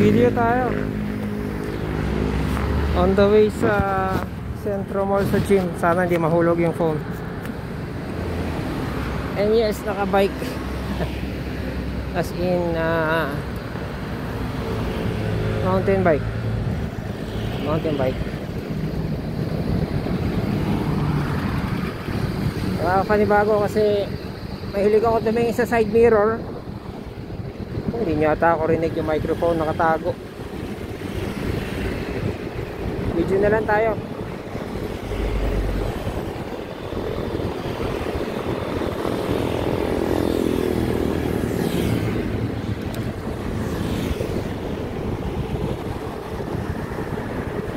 Video tayo on the way sa Centro Mall sa gym. Sana hindi mahulog yung phone. And yes, nakabike. As in mountain bike. Panibago kasi mahilig ako tumingin sa side mirror. Hindi niya ata ako rinig yung microphone, nakatago. Video na lang tayo.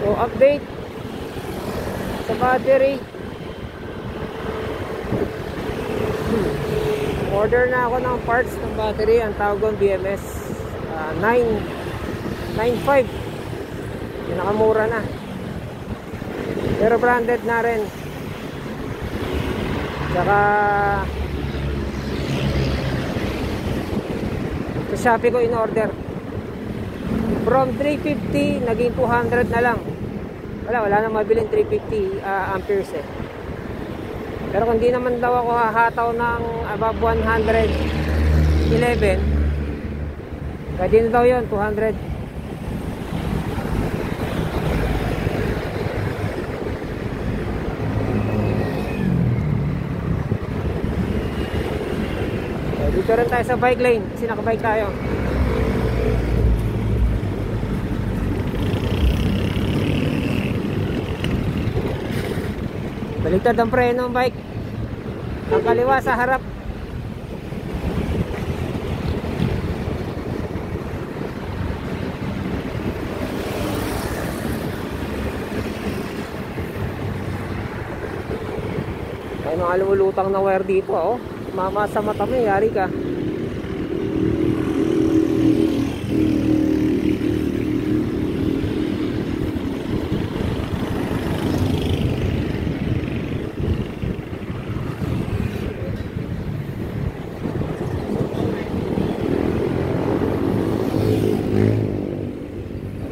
So update sa battery. Order na ako ng parts ng battery. Ang tawag ko BMS 995. Pinakamura na, pero branded na rin. Tsaka sa Shopee ko in order. From 350 naging 200 na lang. Wala na mabiling 350 amperes eh. Pero kung di naman daw ako hahataw ng above 111, pwede na daw yun, 200. Dito rin tayo sa bike lane kasi nakabike tayo. Baligtad ang preno ng bike. Ang kaliwa sa harap. Ay, mga lumulutang na wire dito, oh. Mama sa mata mo, yari ka.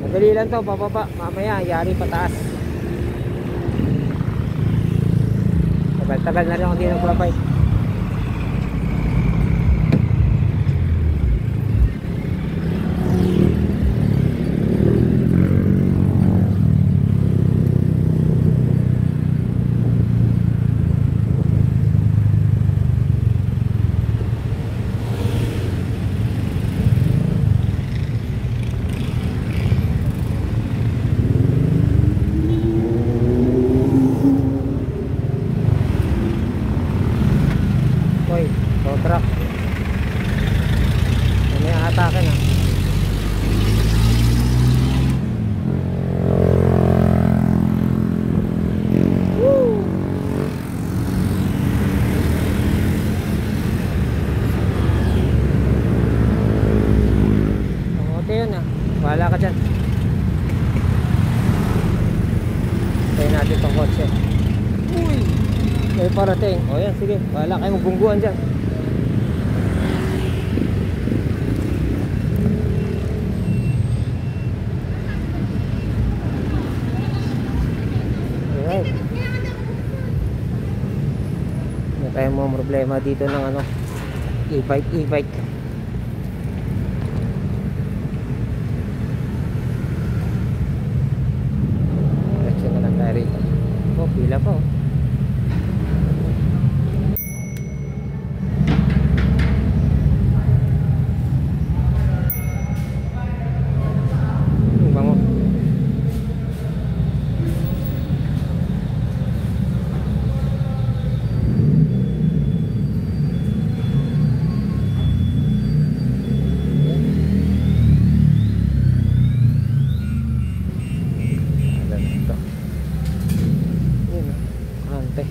Madali lang to, pababa. Mamaya, yari pataas. Tagal na rin ako hindi nagbabay. Truck. May atake na. Woo! Okay yun ah. Wala ka dyan. Tayo natin itong kotse. Uy! May parating. O yan, sige. Wala kayo magbungguan dyan. Tayo mo problema dito ng ano, e-bike. Diretso na lang tayo rito. Oh, pila pa oh. Bango. Ante.